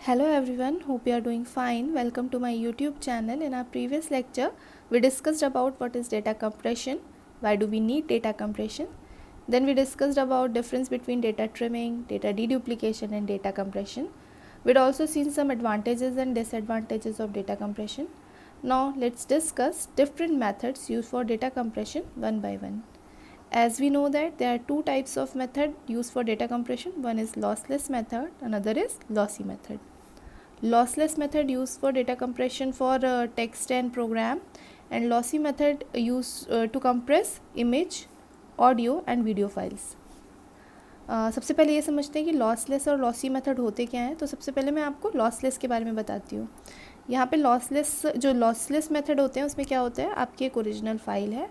Hello everyone, hope you are doing fine. Welcome to my YouTube channel. In our previous lecture, we discussed about what is data compression, why do we need data compression. Then we discussed about difference between data trimming, data deduplication and data compression. We'd also seen some advantages and disadvantages of data compression. Now let's discuss different methods used for data compression one by one. As we know that there are two types of method used for data compression. One is lossless method, another is lossy method. Lossless method used for data compression for text and program, and lossy method used to compress image, audio and video files. सबसे पहले ये समझते हैं कि lossless और lossy method होते क्या हैं. तो सबसे पहले मैं आपको लॉसलेस के बारे में बताती हूँ. यहाँ पे लॉसलेस मेथड होते हैं उसमें क्या होता है, आपकी एक ओरिजिनल फाइल है,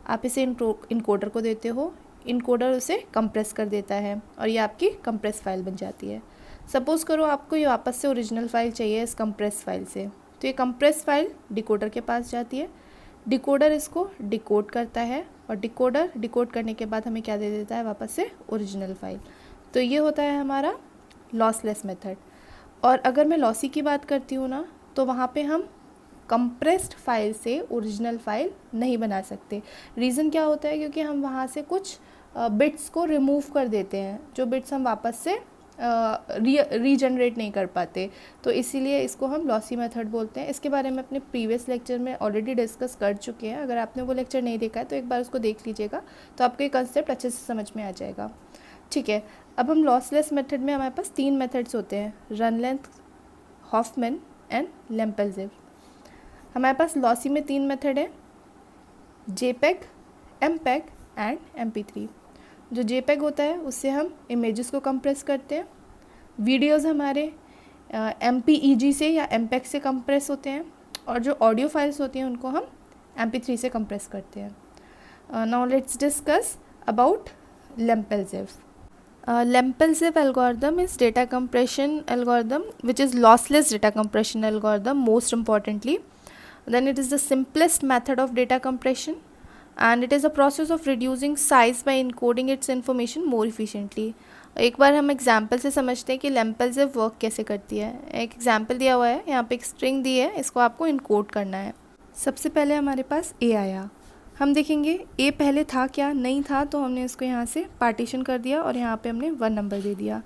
आप इसे इनकोडर को देते हो, इनकोडर उसे कंप्रेस कर देता है और ये आपकी कंप्रेस फाइल बन जाती है. सपोज़ करो आपको ये वापस से ओरिजिनल फाइल चाहिए इस कंप्रेस फाइल से, तो ये कंप्रेस फाइल डिकोडर के पास जाती है, डिकोडर इसको डिकोड करता है और डिकोडर डिकोड करने के बाद हमें क्या दे देता है, वापस से ओरिजिनल फाइल. तो ये होता है हमारा लॉसलेस मेथड. और अगर मैं लॉसी की बात करती हूँ ना, तो वहाँ पे हम कंप्रेस्ड फाइल से ओरिजिनल फाइल नहीं बना सकते. रीज़न क्या होता है, क्योंकि हम वहाँ से कुछ बिट्स को रिमूव कर देते हैं, जो बिट्स हम वापस से रीजनरेट नहीं कर पाते. तो इसीलिए इसको हम लॉसी मेथड बोलते हैं. इसके बारे में अपने प्रीवियस लेक्चर में ऑलरेडी डिस्कस कर चुके हैं. अगर आपने वो लेक्चर नहीं देखा है तो एक बार उसको देख लीजिएगा, तो आपको ये कंसेप्ट अच्छे से समझ में आ जाएगा. ठीक है, अब हम लॉसलेस मेथड में हमारे पास 3 मेथड्स होते हैं, रन लेंथ, हॉफमैन एंड लेम्पेल्जेव. हमारे पास लॉसी में 3 मेथड है, जेपेग, एमपेग एंड MP3. जो जेपेग होता है उससे हम इमेजेस को कंप्रेस करते हैं. वीडियोस हमारे MPEG से या MPEG से कंप्रेस होते हैं, और जो ऑडियो फाइल्स होती हैं उनको हम MP3 से कंप्रेस करते हैं. Now let's discuss about Lempel Ziv. Lempelzev algorithm is data compression algorithm which is lossless data compression algorithm most importantly. Then it is the simplest method of data compression, and it is a process of reducing size by encoding its information more efficiently. एक बार हम example से समझते हैं कि लेम्पेल्जेव work कैसे करती है. एक एग्जाम्पल दिया हुआ है, यहाँ पे एक स्ट्रिंग दी है, इसको आपको इनकोड करना है. सबसे पहले हमारे पास ए आया, हम देखेंगे ए पहले था क्या, नहीं था, तो हमने इसको यहाँ से पार्टीशन कर दिया और यहाँ पे हमने 1 नंबर दे दिया.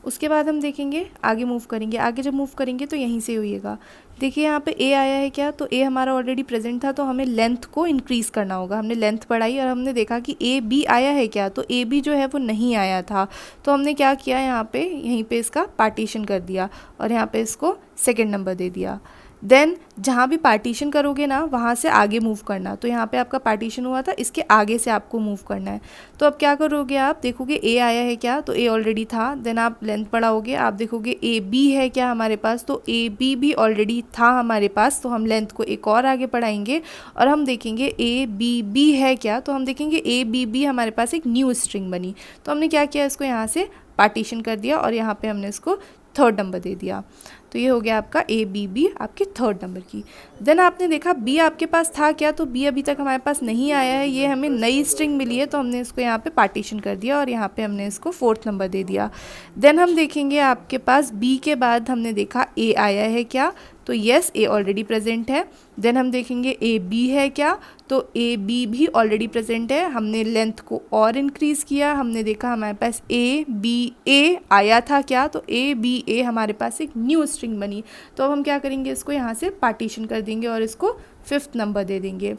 उसके बाद हम देखेंगे आगे मूव करेंगे, आगे जब मूव करेंगे तो यहीं से होइएगा. देखिए यहाँ पे ए आया है क्या, तो ए हमारा ऑलरेडी प्रेजेंट था, तो हमें लेंथ को इंक्रीज़ करना होगा. हमने लेंथ बढ़ाई और हमने देखा कि ए बी आया है क्या, तो ए बी जो है वो नहीं आया था. तो हमने क्या किया, यहाँ पे यहीं पे इसका पार्टीशन कर दिया और यहाँ पे इसको 2nd नंबर दे दिया. देन जहाँ भी पार्टीशन करोगे ना, वहाँ से आगे मूव करना. तो यहाँ पे आपका पार्टीशन हुआ था, इसके आगे से आपको मूव करना है. तो अब क्या करोगे, आप देखोगे ए आया है क्या, तो ए ऑलरेडी था. देन आप लेंथ बढ़ाओगे, आप देखोगे ए बी है क्या हमारे पास, तो ए बी भी ऑलरेडी था हमारे पास. तो हम लेंथ को एक और आगे बढ़ाएंगे और हम देखेंगे ए बी बी है क्या, तो हम देखेंगे ए बी बी हमारे पास एक न्यू स्ट्रिंग बनी. तो हमने क्या किया, इसको यहाँ से पार्टीशन कर दिया और यहाँ पे हमने इसको 3rd नंबर दे दिया. तो ये हो गया आपका ए बी बी आपके 3rd नंबर की. देन आपने देखा बी आपके पास था क्या, तो बी अभी तक हमारे पास नहीं आया है, ये हमें नई स्ट्रिंग मिली है, तो हमने इसको यहाँ पे पार्टीशन कर दिया और यहाँ पे हमने इसको 4th नंबर दे दिया. देन हम देखेंगे आपके पास बी के बाद हमने देखा ए आया है क्या, तो येस ए ऑलरेडी प्रेजेंट है. देन हम देखेंगे ए बी है क्या, तो ए बी भी ऑलरेडी प्रेजेंट है. हमने लेंथ को और इंक्रीज़ किया, हमने देखा हमारे पास ए बी ए आया था क्या, तो ए बी ए हमारे पास एक न्यू स्ट्रिंग बनी. तो अब हम क्या करेंगे, इसको यहाँ से पार्टीशन कर देंगे और इसको 5th नंबर दे देंगे.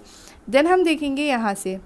देन हम देखेंगे यहाँ से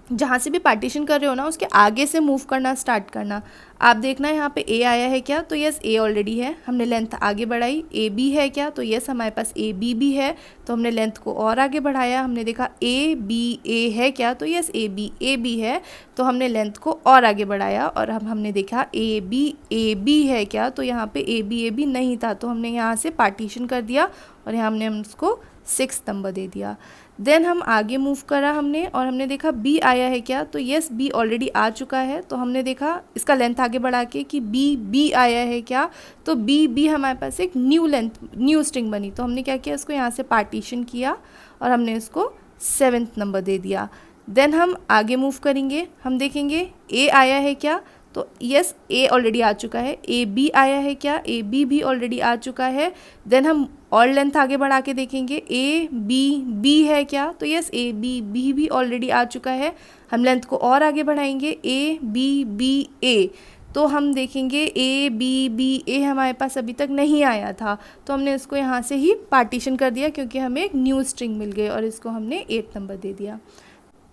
जहाँ से भी पार्टीशन कर रहे हो ना, उसके आगे से मूव करना स्टार्ट करना. आप देखना यहाँ पे ए आया है क्या, तो यस ए ऑलरेडी है, हमने लेंथ आगे बढ़ाई. ए बी है क्या, तो यस हमारे पास ए बी भी है, तो हमने लेंथ को और आगे बढ़ाया. हमने देखा ए बी ए है क्या, तो यस ए बी है, तो हमने लेंथ को और आगे बढ़ाया. और हमने देखा ए बी है क्या, तो यहाँ पे ए बी नहीं था, तो हमने यहाँ से पार्टीशन कर दिया और यहाँ हमने उसको 6th नंबर दे दिया. देन हम आगे मूव करा हमने और हमने देखा बी आया है क्या, तो यस बी ऑलरेडी आ चुका है, तो हमने देखा इसका लेंथ आगे बढ़ा के कि बी आया है क्या, तो बी हमारे पास एक न्यू स्ट्रिंग बनी. तो हमने क्या किया, इसको यहाँ से पार्टीशन किया और हमने इसको 7th नंबर दे दिया. देन हम आगे मूव करेंगे, हम देखेंगे ए आया है क्या, तो यस ए ऑलरेडी आ चुका है, ए बी आया है क्या, ए बी भी ऑलरेडी आ चुका है। देन हम और लेंथ आगे बढ़ा के देखेंगे, ए बी बी है क्या, तो यस ए बी बी भी ऑलरेडी आ चुका है। हम लेंथ को और आगे बढ़ाएंगे, ए बी बी ए, तो हम देखेंगे ए बी बी ए हमारे पास अभी तक नहीं आया था, तो हमने इसको यहाँ से ही पार्टीशन कर दिया क्योंकि हमें एक न्यू स्ट्रिंग मिल गई और इसको हमने 8 नंबर दे दिया।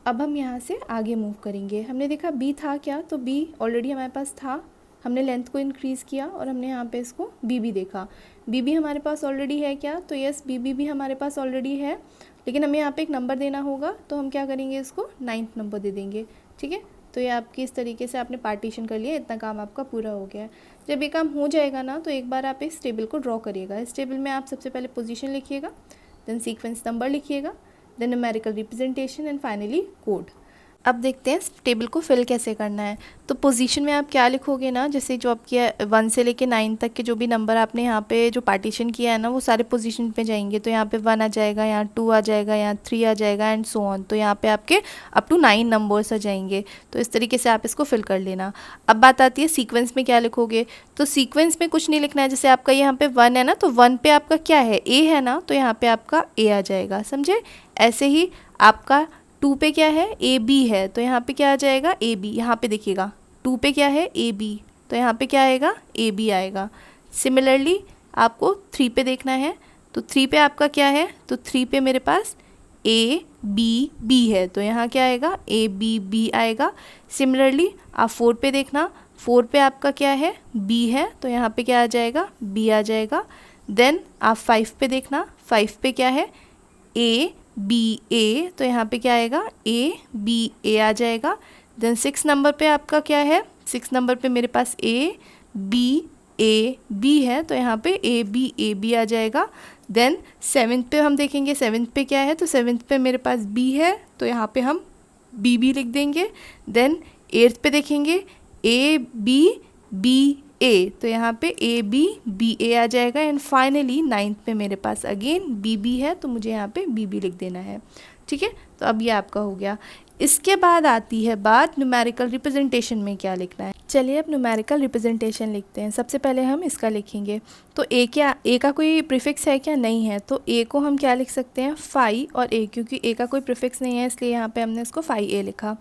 अब हम यहाँ से आगे मूव करेंगे। हमने देखा बी था क्या, तो बी ऑलरेडी हमारे पास था, हमने लेंथ को इंक्रीज़ किया और हमने यहाँ पे इसको बी बी देखा। बी बी हमारे पास ऑलरेडी है क्या, तो यस बी बी भी हमारे पास ऑलरेडी है, लेकिन हमें यहाँ पे एक नंबर देना होगा, तो हम क्या करेंगे, इसको 9th नंबर दे देंगे। ठीक है, तो ये आपकी इस तरीके से आपने पार्टीशन कर लिया, इतना काम आपका पूरा हो गया है। जब ये काम हो जाएगा ना, तो एक बार आप इस टेबल को ड्रॉ करिएगा। इस टेबल में आप सबसे पहले पोजीशन लिखिएगा, देन सीक्वेंस नंबर लिखिएगा, then numerical representation and finally code. अब देखते हैं टेबल को फिल कैसे करना है। तो पोजीशन में आप क्या लिखोगे ना, जैसे जो आपके 1 से लेके 9 तक के जो भी नंबर आपने यहाँ पे जो पार्टीशन किया है ना, वो सारे पोजीशन पे जाएंगे। तो यहाँ पे 1 आ जाएगा, यहाँ 2 आ जाएगा, यहाँ 3 आ जाएगा एंड सो ऑन। तो यहाँ पे आपके अप टू 9 नंबर्स आ जाएंगे। तो इस तरीके से आप इसको फिल कर लेना। अब बात आती है सीक्वेंस में क्या लिखोगे। तो सीक्वेंस में कुछ नहीं लिखना है। जैसे आपका यहाँ पे 1 है ना, तो 1 पे आपका क्या है, ए है ना, तो यहाँ पे आपका ए आ जाएगा, समझे। ऐसे ही आपका 2 पे क्या है, ए बी है, तो यहाँ पे क्या आ जाएगा, ए बी। यहाँ पे देखिएगा 2 पे क्या है, ए बी, तो यहाँ पे क्या आएगा, ए बी आएगा। सिमिलरली आपको 3 पे देखना है, तो 3 पे आपका क्या है, तो 3 पे मेरे पास ए बी बी है, तो यहाँ क्या आएगा, ए बी बी आएगा। सिमिलरली आप 4 पे देखना, 4 पे आपका क्या है, बी है, तो यहाँ पे क्या आ जाएगा, बी आ जाएगा। देन आप 5 पे देखना, 5 पे क्या है, ए बी ए, तो यहाँ पे क्या आएगा, ए बी ए आ जाएगा। देन 6 नंबर पे आपका क्या है, 6 नंबर पे मेरे पास ए बी है, तो यहाँ पे ए बी आ जाएगा। देन 7th पे हम देखेंगे, 7th पे क्या है, तो 7th पे मेरे पास बी है, तो यहाँ पे हम बी लिख देंगे। देन 8th पे देखेंगे, ए बी ए, तो यहाँ पे ए बी ए आ जाएगा। एंड फाइनली 9th पे मेरे पास अगेन बी है, तो मुझे यहाँ पे बी लिख देना है। ठीक है, तो अब ये आपका हो गया। इसके बाद आती है बात न्यूमेरिकल रिप्रेजेंटेशन में क्या लिखना है। चलिए अब न्यूमेरिकल रिप्रेजेंटेशन लिखते हैं। सबसे पहले हम इसका लिखेंगे। तो ए का कोई प्रीफिक्स है क्या, नहीं है, तो ए को हम क्या लिख सकते हैं, फाई और ए, क्योंकि ए का कोई प्रीफिक्स नहीं है इसलिए यहाँ पे हमने इसको फाई ए लिखा।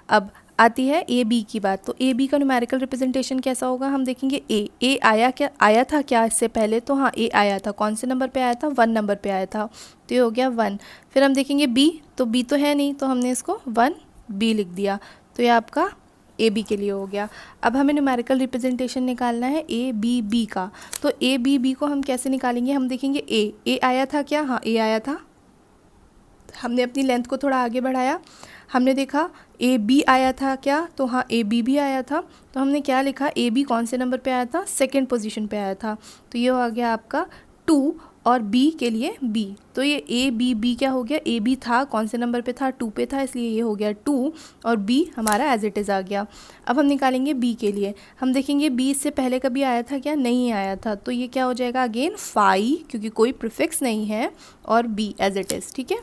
अब आती है ए बी की बात। तो ए बी का न्यूमेरिकल रिप्रेजेंटेशन कैसा होगा, हम देखेंगे ए आया था क्या इससे पहले, तो हाँ ए आया था। कौन से नंबर पे आया था, 1 नंबर पे आया था, तो ये हो गया 1। फिर हम देखेंगे बी, तो बी तो है नहीं, तो हमने इसको 1 बी लिख दिया, तो ये आपका ए बी के लिए हो गया। अब हमें न्यूमेरिकल रिप्रेजेंटेशन निकालना है ए बी का। तो ए बी को हम कैसे निकालेंगे, हम देखेंगे ए आया था क्या, हाँ ए आया था। हमने अपनी लेंथ को थोड़ा आगे बढ़ाया, हमने देखा ए बी आया था क्या, तो हाँ ए बी भी आया था। तो हमने क्या लिखा, ए बी कौन से नंबर पे आया था, 2nd पोजीशन पे आया था, तो ये हो गया आपका 2 और बी के लिए बी। तो ये ए बी क्या हो गया, ए बी था कौन से नंबर पे था, 2 पे था, इसलिए ये हो गया 2 और बी हमारा एज इट इज़ आ गया। अब हम निकालेंगे बी के लिए। हम देखेंगे बी इससे पहले कभी आया था क्या, नहीं आया था, तो ये क्या हो जाएगा अगेन फाई, क्योंकि कोई प्रीफिक्स नहीं है, और बी एज इट इज़। ठीक है,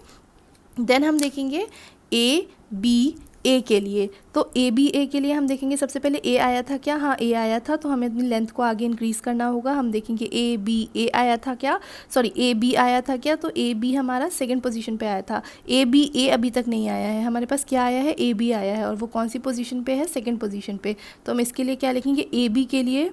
देन हम देखेंगे ए बी ए के लिए। तो ए बी ए के लिए हम देखेंगे सबसे पहले ए आया था क्या, हाँ ए आया था, तो हमें अपनी लेंथ को आगे इंक्रीज़ करना होगा। हम देखेंगे ए बी ए आया था क्या, सॉरी ए बी आया था क्या, तो ए बी हमारा 2nd पोजीशन पे आया था। ए बी ए अभी तक नहीं आया है, हमारे पास क्या आया है, ए बी आया है, और वो कौन सी पोजीशन पे है, 2nd पोजीशन पे। तो हम इसके लिए क्या लिखेंगे, ए बी के लिए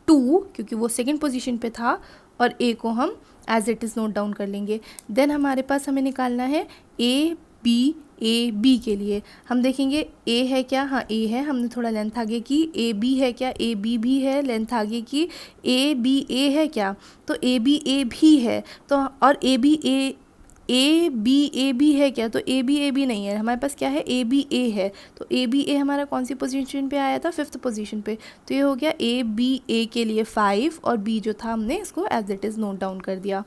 2, क्योंकि वो 2nd पोजीशन पे था, और ए को हम as it is note down कर लेंगे। देन हमारे पास हमें निकालना है ए बी के लिए। हम देखेंगे ए है क्या, हाँ ए है, हमने थोड़ा लेंथ आगे की। ए बी है क्या, ए बी भी है, लेंथ आगे की। ए बी ए है क्या, तो ए बी ए भी है, तो और ए बी ए बी है क्या, तो ए बी नहीं है, हमारे पास क्या है, ए बी ए है। तो ए बी ए हमारा कौन सी पोजीशन पे आया था, 5th पोजीशन पे। तो ये हो गया ए बी ए के लिए 5, और बी जो था हमने इसको as it is note down कर दिया।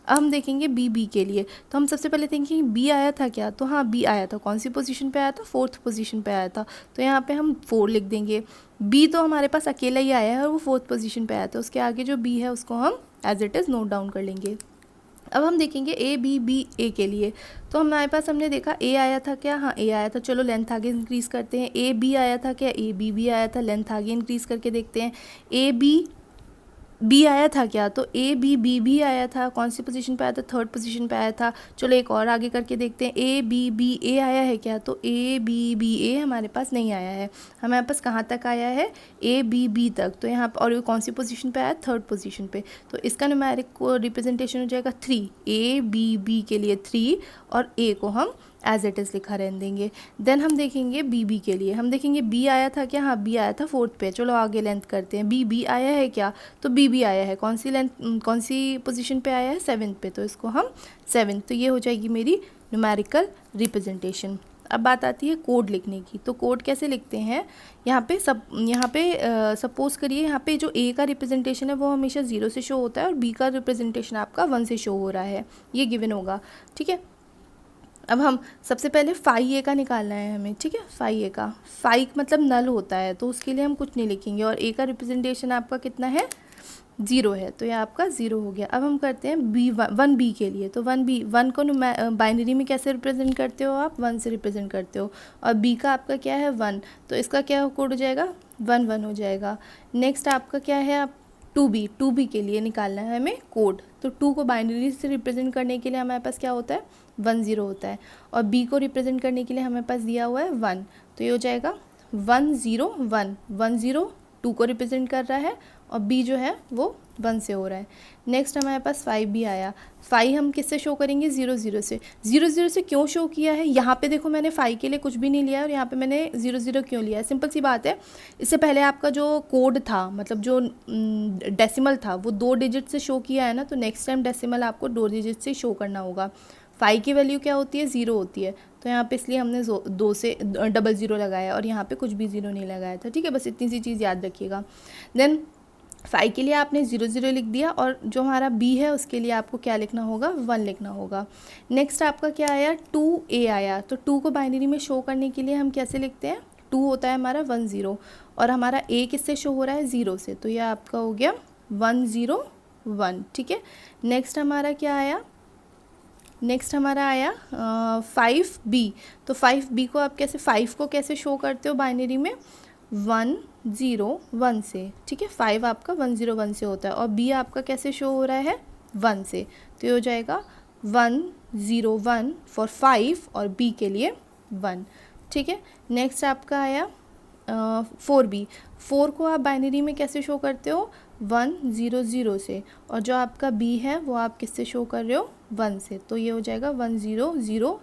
अब हम देखेंगे बी के लिए। तो हम सबसे पहले देखेंगे बी आया था क्या, तो हाँ बी आया था, कौन सी पोजीशन पे आया था, 4th पोजीशन पे आया था, तो यहाँ पे हम 4 लिख देंगे। बी तो हमारे पास अकेला ही आया है और वो 4th पोजीशन पे आया था, उसके आगे जो बी है उसको हम as it is note down कर लेंगे। अब हम देखेंगे ए बी बी ए के लिए। तो हमारे पास हमने देखा ए आया था क्या, हाँ ए आया था, चलो लेंथ आगे इंक्रीज़ करते हैं। ए बी आया था क्या, ए बी भी आया था, लेंथ आगे इंक्रीज़ करके देखते हैं। ए बी बी आया था क्या, तो ए बी बी भी आया था, कौन सी पोजीशन पे आया था, थर्ड पोजीशन पे आया था। चलो एक और आगे करके देखते हैं, ए बी बी ए आया है क्या, तो ए बी बी ए हमारे पास नहीं आया है, हमारे पास कहाँ तक आया है, ए बी बी तक। तो यहाँ पर और कौन सी पोजीशन पे आया, थर्ड पोजीशन पे। तो इसका न्यूमेरिक को रिप्रेजेंटेशन हो जाएगा 3, ए बी बी के लिए 3 और ए को हम एज इट इज़ लिखा रहने देंगे। देन हम देखेंगे बी बी के लिए, हम देखेंगे बी आया था क्या, हाँ बी आया था फोर्थ पे। चलो आगे लेंथ करते हैं, बी बी आया है क्या, तो बी बी आया है, कौन सी लेंथ, कौन सी पोजीशन पे आया है, 7th पे, तो इसको हम 7। तो ये हो जाएगी मेरी न्यूमेरिकल रिप्रेजेंटेशन। अब बात आती है कोड लिखने की। तो कोड कैसे लिखते हैं, यहाँ पे सपोज करिए यहाँ पे जो ए का रिप्रेजेंटेशन है वो हमेशा 0 से शो होता है और बी का रिप्रेजेंटेशन आपका 1 से शो हो रहा है, ये गिवन होगा, ठीक है। अब हम सबसे पहले फाई ए का निकालना है हमें, ठीक है। फाई ए का, फाई मतलब नल होता है, तो उसके लिए हम कुछ नहीं लिखेंगे। और ए का रिप्रेजेंटेशन आपका कितना है, 0 है, तो ये आपका 0 हो गया। अब हम करते हैं बी 1 बी के लिए। तो 1 बी, 1 को बाइनरी में कैसे रिप्रेजेंट करते हो आप, 1 से रिप्रेजेंट करते हो। और बी का आपका क्या है 1, तो इसका क्या कोड हो जाएगा 1 1 हो जाएगा। नेक्स्ट आपका क्या है, आप 2 बी के लिए निकालना है हमें कोड। तो 2 को बाइनरी से रिप्रेजेंट करने के लिए हमारे पास क्या होता है 1 0 होता है, और बी को रिप्रेजेंट करने के लिए हमारे पास दिया हुआ है 1, तो ये हो जाएगा 1 0 1 1 0 2 को रिप्रेजेंट कर रहा है और बी जो है वो 1 से हो रहा है। नेक्स्ट हमारे पास 5 भी आया, 5 हम किससे शो करेंगे 0 0 से। 0 0 से क्यों शो किया है, यहाँ पे देखो मैंने 5 के लिए कुछ भी नहीं लिया है और यहाँ पे मैंने 0 0 क्यों लिया है, सिंपल सी बात है। इससे पहले आपका जो कोड था, मतलब जो डेसिमल था वो 2 डिजिट से शो किया है ना, तो नेक्स्ट टाइम डेसिमल आपको 2 डिजिट से शो करना होगा। 5 की वैल्यू क्या होती है 0 होती है, तो यहाँ पे इसलिए हमने 2 से 00 लगाया और यहाँ पे कुछ भी 0 नहीं लगाया था, ठीक है। बस इतनी सी चीज़ याद रखिएगा। देन 5 के लिए आपने 0 0 लिख दिया और जो हमारा b है उसके लिए आपको क्या लिखना होगा 1 लिखना होगा। नेक्स्ट आपका क्या आया 2a आया, तो 2 को बाइनरी में शो करने के लिए हम कैसे लिखते हैं, 2 होता है हमारा 1 0 और हमारा a किससे शो हो रहा है 0 से, तो यह आपका हो गया 1 0 1, ठीक है। नेक्स्ट हमारा क्या आया, नेक्स्ट हमारा आया 5b। तो 5b को आप कैसे, 5 को कैसे शो करते हो बाइनरी में 1 0 1 से, ठीक है। 5 आपका 1 0 1 से होता है और b आपका कैसे शो हो रहा है 1 से, तो ये हो जाएगा 1 0 1 फॉर 5 और b के लिए 1, ठीक है। नेक्स्ट आपका आया 4b। 4 को आप बाइनरी में कैसे शो करते हो 1 0 0 से, और जो आपका b है वो आप किससे शो कर रहे हो 1 से, तो ये हो जाएगा 1 0 0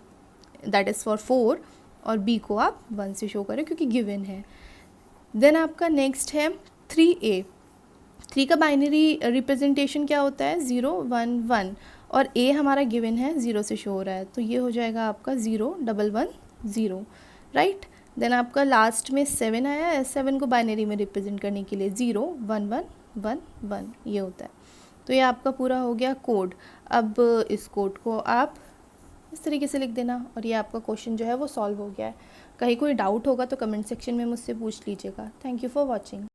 दैट इज़ फॉर 4 और b को आप 1 से शो करें क्योंकि गिवन है। देन आपका नेक्स्ट है 3a। 3 का बाइनरी रिप्रेजेंटेशन क्या होता है 0 1 1 और a हमारा गिवन है 0 से शो हो रहा है, तो ये हो जाएगा आपका 0 1 1 0, राइट। देन आपका लास्ट में 7 आया, 7 को बाइनरी में रिप्रेजेंट करने के लिए 0 1 1 1 1 ये होता है। तो ये आपका पूरा हो गया कोड। अब इस कोड को आप इस तरीके से लिख देना और ये आपका क्वेश्चन जो है वो सॉल्व हो गया है। कहीं कोई डाउट होगा तो कमेंट सेक्शन में मुझसे पूछ लीजिएगा। Thank you for watching.